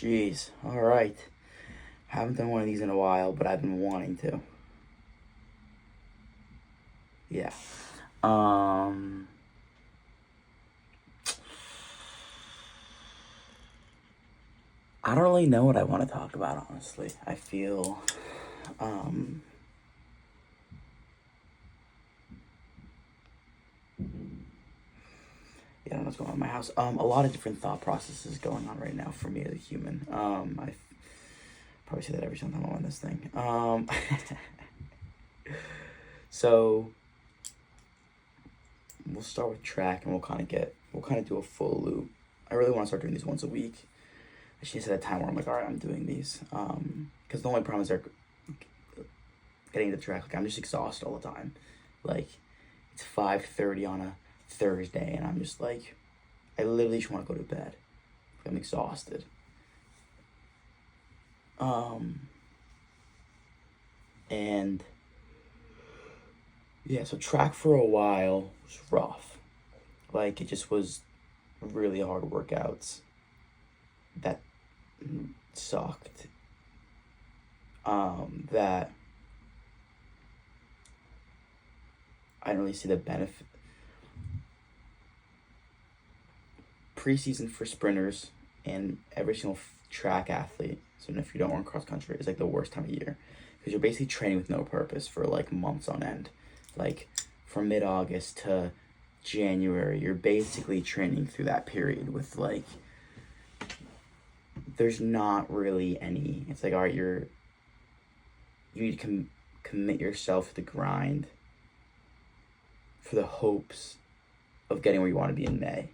Jeez. All right. Haven't done one of these in a while, but I've been wanting to. Yeah. Um. I don't really know what I want to talk about, honestly. I feel, um, yeah, I don't know what's going on in my house. A lot of different thought processes going on right now for me as a human. I probably say that every single time I'm on this thing. So we'll start with track, and we'll kind of do a full loop. I really want to start doing these once a week. I just need to set a time where I'm like, all right, I'm doing these. Because the only problem is they're getting to the track. Like, I'm just exhausted all the time. Like, it's 5:30 on a Thursday, and I'm just like, I literally just want to go to bed. I'm exhausted. And yeah, so track for a while was rough. Like, it just was really hard workouts that sucked. That I didn't really see the benefit. Preseason for sprinters and every single track athlete, so if you don't run cross country, it's like the worst time of year because you're basically training with no purpose for like months on end. Like from mid-August to January, you're basically training through that period with like, there's not really any, it's like, all right, you need to commit yourself to the grind for the hopes of getting where you want to be in May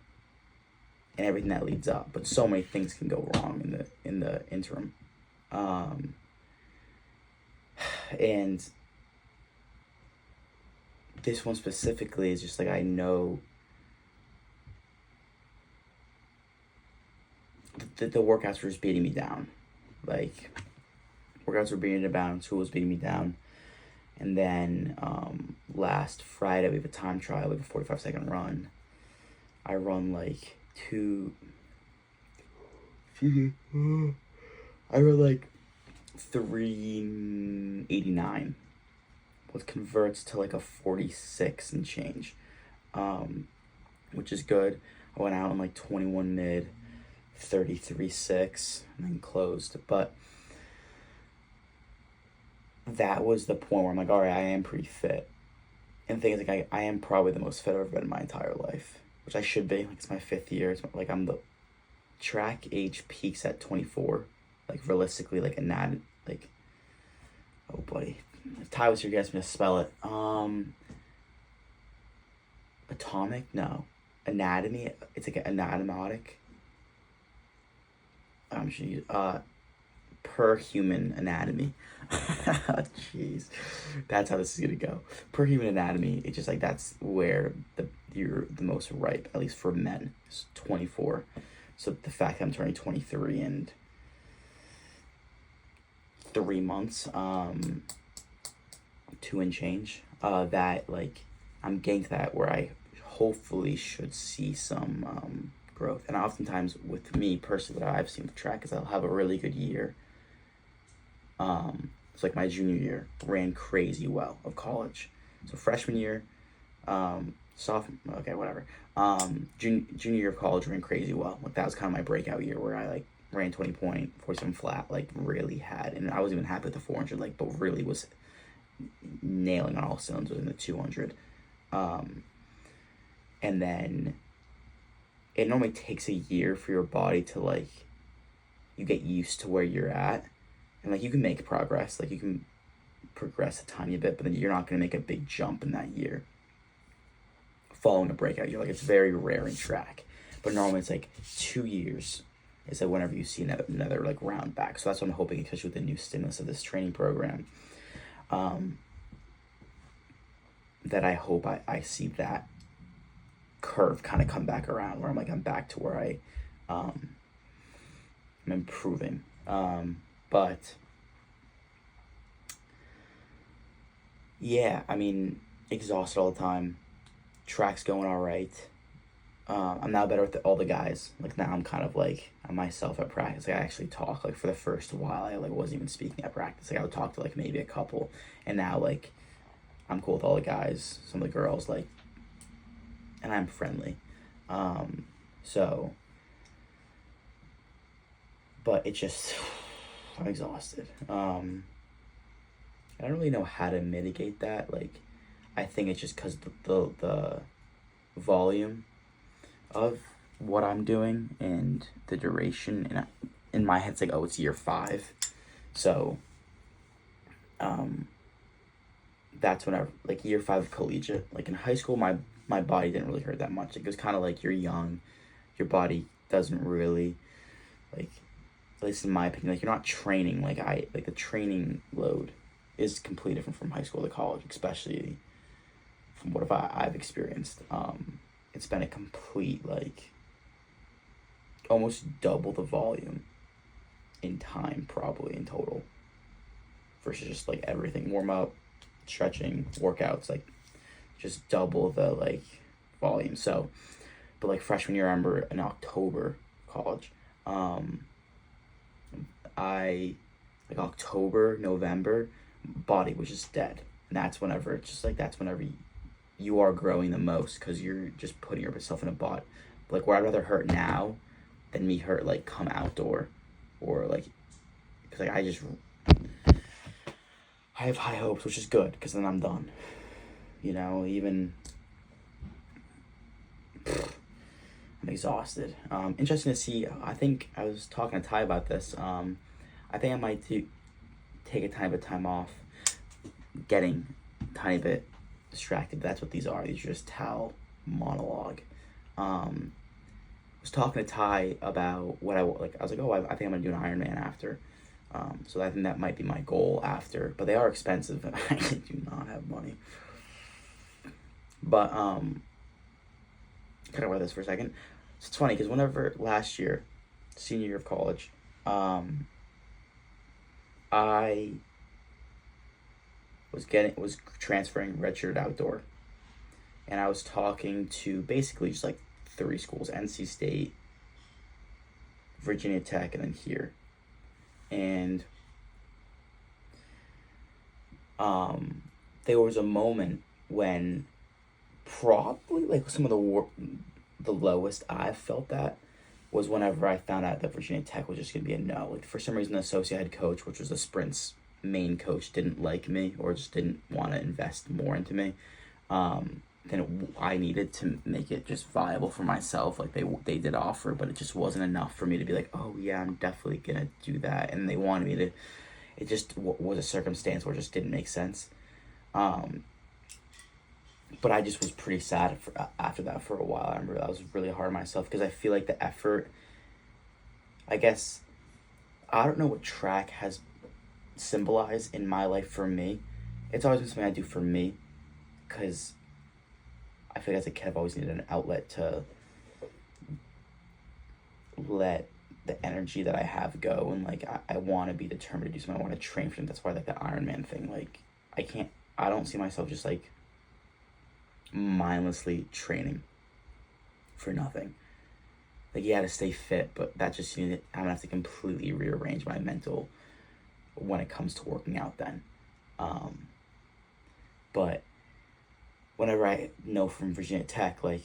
and everything that leads up. But so many things can go wrong in the interim. And this one specifically is just like, I know the workouts were just beating me down. Like, workouts were beating me down, school was beating me down. And then last Friday, we have a time trial, we have a 45-second run. I run like I run like 3:89, which converts to like a 46 and change, which is good. I went out in like 21 mid, 33.6, and then closed. But that was the point where I'm like, all right, I am pretty fit. And the thing is, like, I am probably the most fit I've ever been in my entire life, which I should be. Like, it's my 5th year. It's like, I'm the track age peaks at 24. Like, realistically, like, like, oh, buddy. If Ty was here, you guys me to spell it. Atomic? No. Anatomy? It's like an anatomotic. I'm sure you, per human anatomy. Jeez, that's how this is gonna go. Per human anatomy, it's just like, that's where you're the most ripe, at least for men. It's 24. So the fact that I'm turning 23 in 3 months, 2 and change, that like I'm getting to that where I hopefully should see some growth. And oftentimes with me personally, what I've seen with track is I'll have a really good year. It's like my junior year ran crazy well of college. So freshman year, sophomore, okay, whatever. Junior year of college ran crazy well. Like, that was kind of my breakout year where I like ran 20.47 flat, like really had, and I wasn't even happy with the 400, like, but really was nailing on all cylinders in the 200. And then it normally takes a year for your body to like, you get used to where you're at. And like, you can make progress, like you can progress a tiny bit, but then you're not going to make a big jump in that year following a breakout year. Like, it's very rare in track, but normally it's like 2 years is like whenever you see another like round back. So that's what I'm hoping, especially with the new stimulus of this training program, that I hope I see that curve kind of come back around where I'm like, I'm back to where I'm improving. But yeah, I mean, exhausted all the time. Track's going all right. I'm now better with all the guys. Like now I'm kind of like I'm myself at practice. Like I actually talk. Like for the first while, I like wasn't even speaking at practice. Like I would talk to like maybe a couple, and now like I'm cool with all the guys. Some of the girls like, and I'm friendly. So, but it just I'm exhausted. I don't really know how to mitigate that. Like, I think it's just because the volume of what I'm doing and the duration, and in my head it's like, oh, it's year 5, so that's whenever like year 5 of collegiate. Like in high school, my body didn't really hurt that much. Like, it was kind of like you're young, your body doesn't really like, at least in my opinion, like you're not training like the training load is completely different from high school to college, especially from what I've experienced. It's been a complete like almost double the volume in time probably in total versus just like everything, warm up, stretching, workouts, like just double the like volume. So, but like freshman year, I remember in October college, I like October, November, body was just dead. And that's whenever it's just like that's whenever you are growing the most because you're just putting yourself in a bot. Like where I'd rather hurt now than me hurt like come outdoor, or like because like I have high hopes, which is good because then I'm done. You know, even I'm exhausted. Interesting to see. I think I was talking to Ty about this. I think I might take a tiny bit of time off, getting a tiny bit distracted. That's what these are. These are just Tal monologue. I was talking to Ty about what I like. I was like, oh, I think I'm gonna do an Ironman after. So I think that might be my goal after. But they are expensive, and I do not have money. But kind of wear this for a second. So it's funny because whenever last year, senior year of college, I was transferring redshirt outdoor, and I was talking to basically just like 3 schools: NC State, Virginia Tech, and then here. And there was a moment when probably like some of the lowest I've felt that was whenever I found out that Virginia Tech was just gonna be a no. Like for some reason, the associate head coach, which was the Sprint's main coach, didn't like me or just didn't want to invest more into me than I needed to make it just viable for myself. Like they did offer, but it just wasn't enough for me to be like, oh yeah, I'm definitely gonna do that. And they wanted me to. It just was a circumstance where it just didn't make sense. But I just was pretty sad after that for a while. I remember I was really hard on myself because I feel like the effort, I guess, I don't know what track has symbolized in my life for me. It's always been something I do for me because I feel like as a kid I've always needed an outlet to let the energy that I have go, and like I want to be determined to do something. I want to train for them. That's why like the Ironman thing, like I don't see myself just like mindlessly training for nothing. Like, yeah, to stay fit, but that just means I'm gonna have to completely rearrange my mental when it comes to working out then. But whenever I know from Virginia Tech, like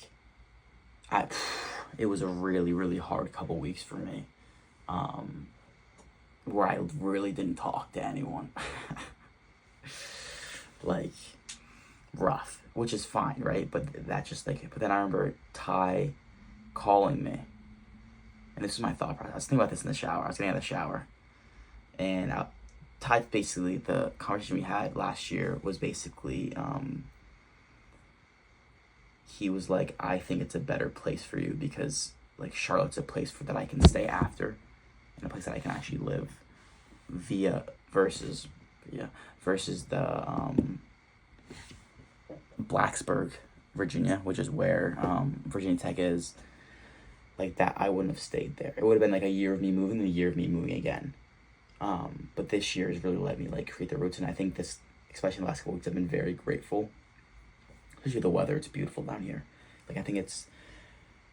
it was a really, really hard couple weeks for me, where I really didn't talk to anyone. Like, rough, which is fine, right? But that just like, but then I remember Ty calling me, and this is my thought process. I was thinking about this in the shower. I was getting out of the shower, and Ty, basically, the conversation we had last year was basically, he was like, I think it's a better place for you because like Charlotte's a place that I can stay after, and a place that I can actually live versus the Blacksburg, Virginia, which is where Virginia Tech is. Like that, I wouldn't have stayed there. It would have been like a year of me moving and a year of me moving again. But this year has really let me like create the roots, and I think this, especially in the last couple weeks, I've been very grateful. Especially the weather, it's beautiful down here. Like I think it's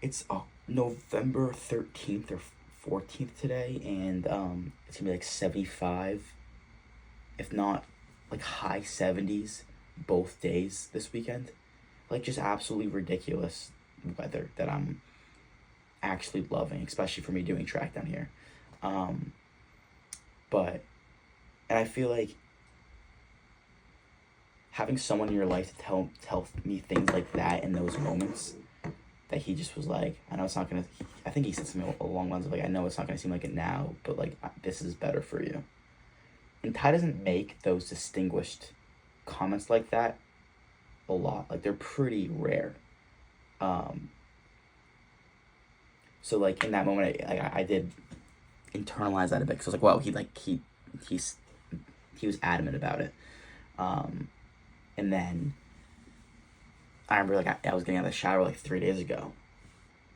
It's November 13th or 14th today, and it's gonna be like 75, if not like high 70s, both days this weekend. Like, just absolutely ridiculous weather that I'm actually loving, especially for me doing track down here. But, and I feel like having someone in your life to tell me things like that in those moments, that he just was like, I know it's not gonna, I think he said something along the lines of like, I know it's not gonna seem like it now, but like, this is better for you. And Ty doesn't make those distinguished comments like that a lot. Like, they're pretty rare. So like in that moment, I did internalize that a bit, because I was like, wow, he was adamant about it. And then I remember like I was getting out of the shower like 3 days ago,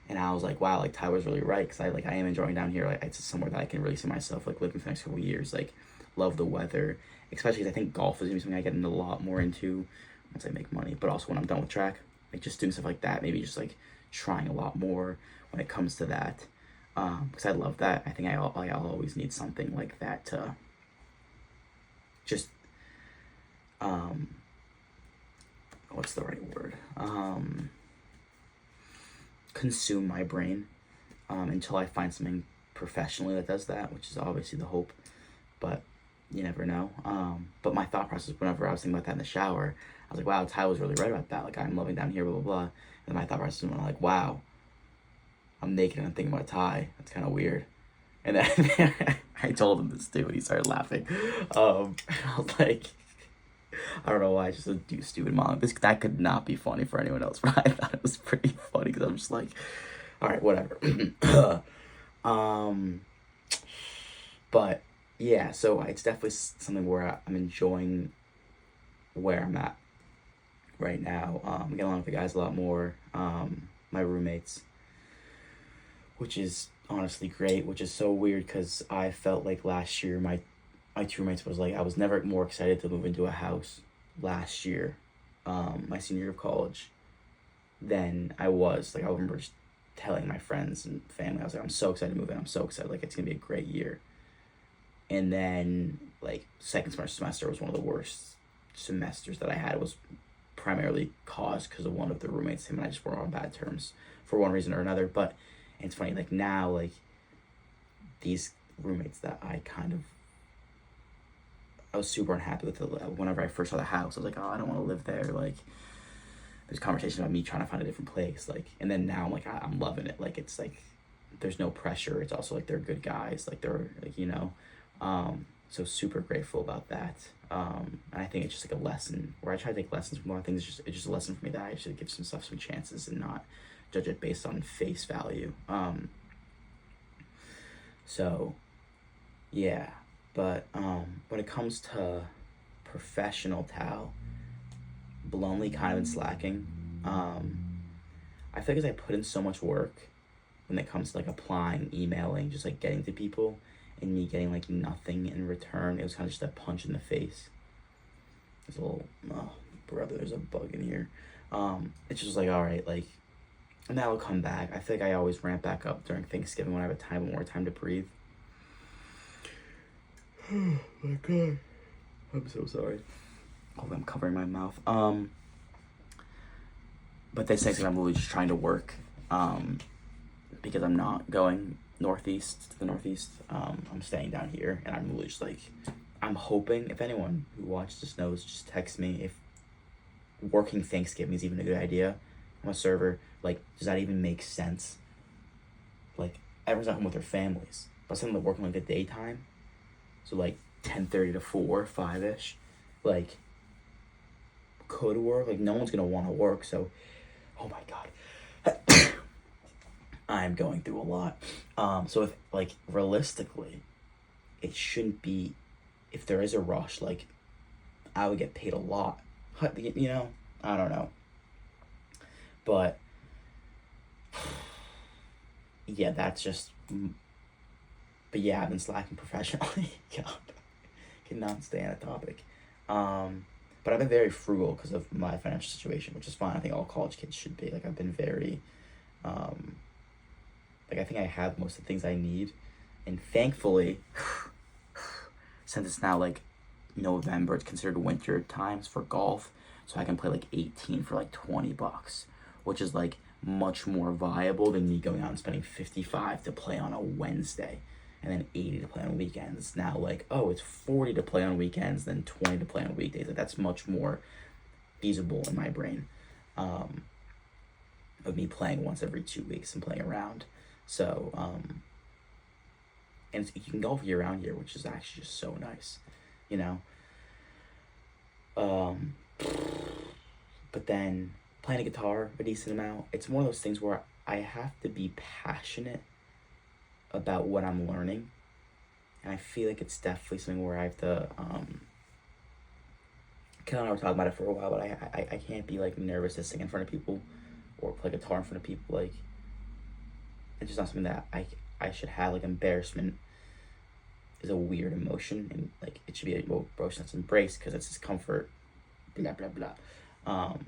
and I was like, wow, like Ty was really right, because I am enjoying down here. Like, it's somewhere that I can really see myself like living for the next couple of years. Like, love the weather, especially because I think golf is gonna be something I get into a lot more into once I make money. But also when I'm done with track, like just doing stuff like that, maybe just like trying a lot more when it comes to that, because I love that. I think I'll always need something like that to just what's the right word? Consume my brain, until I find something professionally that does that, which is obviously the hope, but you never know. But my thought process, whenever I was thinking about that in the shower, I was like, wow, Ty was really right about that. Like, I'm loving down here, blah, blah, blah. And my thought process was like, wow, I'm naked and I'm thinking about Ty. That's kind of weird. And then I told him this too, and he started laughing. I was like, I don't know why I just do stupid mom. That could not be funny for anyone else, but I thought it was pretty funny, because I'm just like, all right, whatever. But yeah, so it's definitely something where I'm enjoying where I'm at right now. I'm getting along with the guys a lot more. My roommates, which is honestly great, which is so weird, because I felt like last year my two roommates was like, I was never more excited to move into a house last year, my senior year of college, than I was. Like, I remember just telling my friends and family, I was like, I'm so excited to move in. I'm so excited. Like, it's gonna be a great year. And then like second semester was one of the worst semesters that I had. It was primarily caused because of one of the roommates. Him and I just were on bad terms for one reason or another. But it's funny, like now, like these roommates that I was super unhappy with. Whenever I first saw the house, I was like, oh, I don't want to live there. Like, there's conversations about me trying to find a different place. Like, and then now I'm like, I'm loving it. Like, it's like there's no pressure. It's also like they're good guys. Like, they're like, so super grateful about that. And I think it's just like a lesson where I try to take lessons from a lot of things. It's just a lesson for me that I should give some stuff some chances and not judge it based on face value. So yeah, but when it comes to professional Tao, bluntly kind of been slacking. I feel like as I put in so much work when it comes to like applying, emailing, just like getting to people, and me getting like nothing in return, it was kind of just a punch in the face. There's a little, oh brother, there's a bug in here. It's just like, all right, like, and that'll come back. I feel like I always ramp back up during Thanksgiving when I have more time to breathe. Oh my god, I'm so sorry. Oh, I'm covering my mouth. But this Thanksgiving I'm really just trying to work, because I'm not going to the northeast. I'm staying down here, and I'm really just like, I'm hoping, if anyone who watches this knows, just text me if working Thanksgiving is even a good idea. I'm a server. Like, does that even make sense? Like, everyone's at home with their families, but something like working like the daytime, so like 10:30 to 4, 5-ish, like, could work. Like, no one's gonna want to work, so, oh my god. I'm going through a lot. So if, like, realistically, it shouldn't be, if there is a rush, like, I would get paid a lot. I don't know. But, yeah, that's just, but yeah, I've been slacking professionally. God, cannot stay on a topic. But I've been very frugal because of my financial situation, which is fine. I think all college kids should be. Like, I've been very, Like, I think I have most of the things I need. And thankfully, since it's now like November, it's considered winter times for golf. So I can play like 18 for like $20, which is like much more viable than me going out and spending 55 to play on a Wednesday and then 80 to play on weekends. It's now like, oh, it's 40 to play on weekends, then 20 to play on weekdays. Like, that's much more feasible in my brain, of me playing once every 2 weeks and playing around. So, and you can golf year round here, which is actually just so nice, you know? But then playing a guitar a decent amount, it's one of those things where I have to be passionate about what I'm learning. And I feel like it's definitely something where I have to, Ken and I were talking about it for a while, but I can't be like nervous to sing in front of people or play guitar in front of people. Like, it's just not something that I should have. Like, embarrassment is a weird emotion, and like it should be an emotion that's embraced because it's discomfort, blah blah blah. But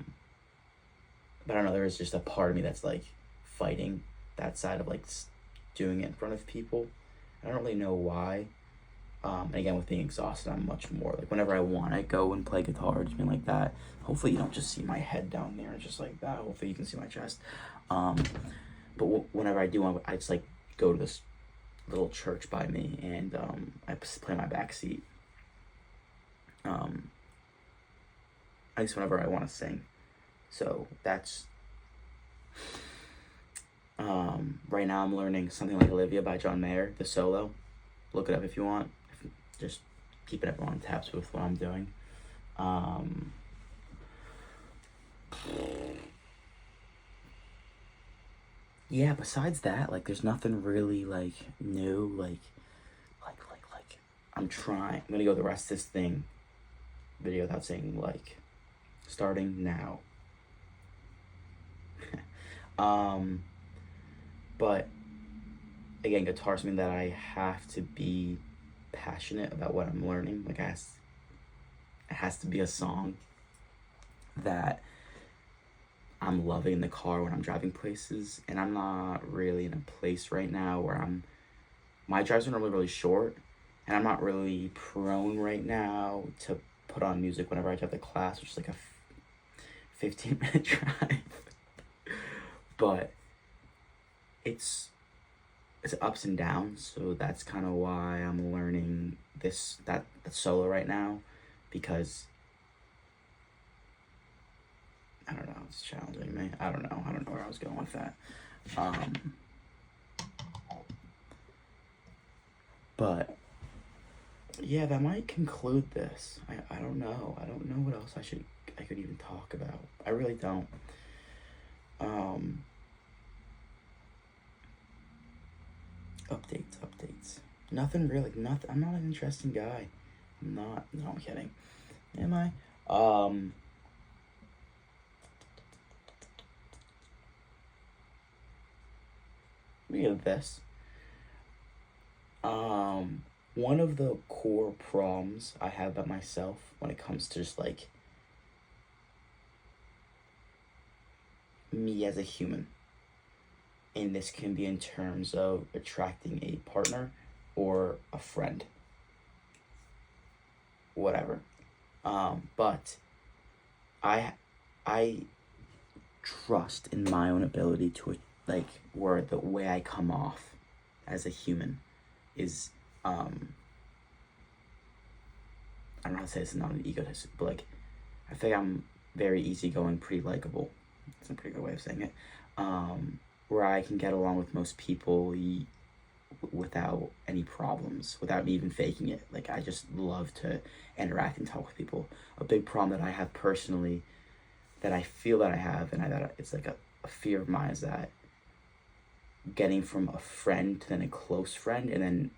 I don't know, there is just a part of me that's like fighting that side of like doing it in front of people. I don't really know why. And again, with being exhausted, I'm much more like, whenever I want to go and play guitar or something like that. Hopefully you don't just see my head down there just like that. Hopefully you can see my chest. But whenever I do, I just like go to this little church by me, and I play my back seat. At least whenever I want to sing. So that's right now I'm learning Something Like Olivia by John Mayer, the solo. Look it up if you want. Just keeping everyone on tabs with what I'm doing. Yeah, besides that, like, there's nothing really like new. Like I'm gonna go the rest of this video without saying like, starting now. But again, guitar is something that I have to be passionate about what I'm learning. Like, it has to be a song that I'm loving in the car when I'm driving places, and I'm not really in a place right now where my drives are normally really short, and I'm not really prone right now to put on music whenever I drive to class, which is like a 15-minute drive. But it's ups and downs, so that's kind of why I'm learning that solo right now, because I don't know, it's challenging me. I don't know where I was going with that. But yeah, that might conclude this. I don't know. I don't know what else I could even talk about. I really don't. Updates. Nothing really. Nothing. I'm not an interesting guy. No, I'm kidding. Am I? Look at this. One of the core problems I have about myself when it comes to just like me as a human, and this can be in terms of attracting a partner or a friend, whatever. But I trust in my own ability to, like, where the way I come off as a human is, I don't know how to say this, not an egotist, but like, I think I'm very easygoing, pretty likable. That's a pretty good way of saying it. Where I can get along with most people without any problems, without me even faking it. Like, I just love to interact and talk with people. A big problem that I have personally, that I feel that I have, and that it's like a fear of mine, is that getting from a friend to then a close friend, and then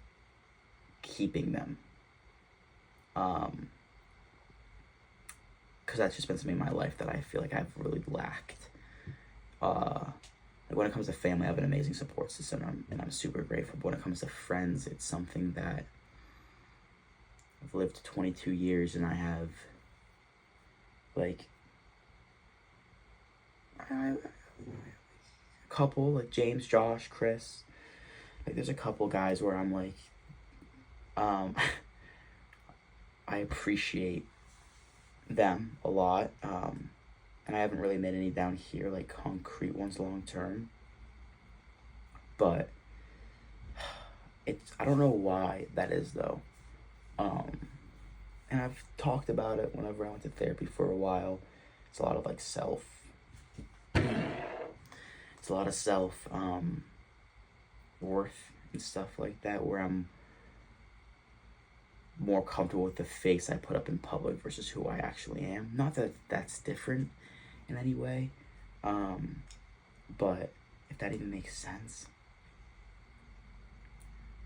keeping them. Because that's just been something in my life that I feel like I've really lacked. Like, when it comes to family, I have an amazing support system, and I'm super grateful. But when it comes to friends, it's something that I've lived 22 years, and I have, like, couple, like James, Josh, Chris. Like, there's a couple guys where I'm like, I appreciate them a lot. And I haven't really made any down here, like concrete ones long term. But I don't know why that is though. And I've talked about it whenever I went to therapy for a while. It's a lot of like it's a lot of self worth and stuff like that, where I'm more comfortable with the face I put up in public versus who I actually am. Not that that's different in any way, but if that even makes sense.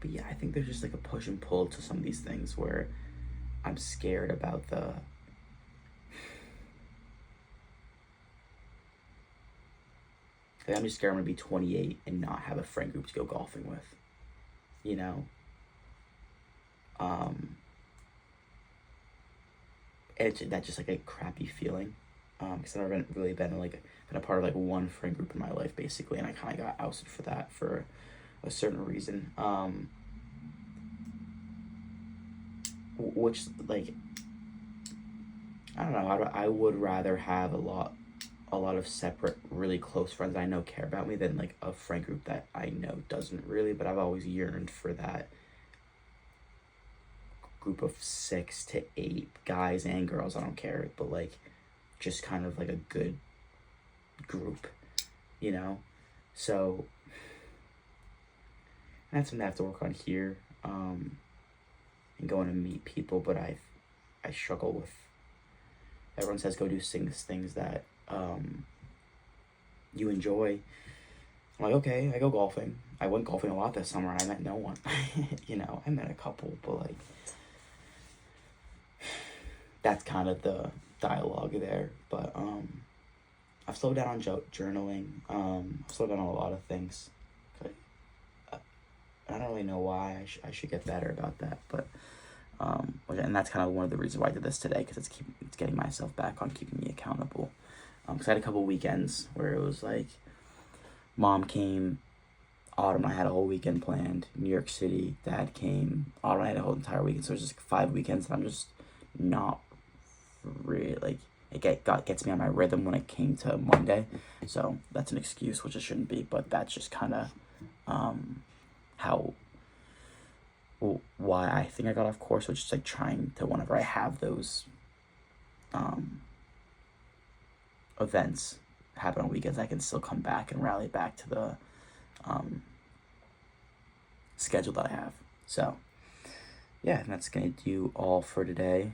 But yeah, I think there's just like a push and pull to some of these things where I'm scared about I'm just scared I'm gonna be 28 and not have a friend group to go golfing with, you know? That's just like a crappy feeling, because I've never really been a part of like one friend group in my life basically, and I kind of got ousted for that for a certain reason, which like I don't know, I would rather have a lot of separate really close friends I know care about me than like a friend group that I know doesn't really. But I've always yearned for that group of 6 to 8 guys and girls, I don't care, but like just kind of like a good group, you know? So that's something I have to work on here, and going to meet people. But I struggle with, everyone says go do things that you enjoy. I'm like, okay, I go golfing. I went golfing a lot this summer and I met no one. You know, I met a couple, but like that's kind of the dialogue there. But I've slowed down on journaling. I've slowed down on a lot of things. I don't really know why. I should get better about that. But and that's kind of one of the reasons why I did this today, because it's getting myself back on keeping me accountable. Because I had a couple weekends where it was like, Mom came, Autumn, I had a whole weekend planned. New York City, Dad came, Autumn, I had a whole entire weekend. So it was just 5 weekends that I'm just not really, like, it gets me on my rhythm when it came to Monday. So that's an excuse, which it shouldn't be, but that's just kind of why I think I got off course, which is like trying to, whenever I have those events happen on weekends, I can still come back and rally back to the schedule that I have. So yeah, and that's gonna do all for today.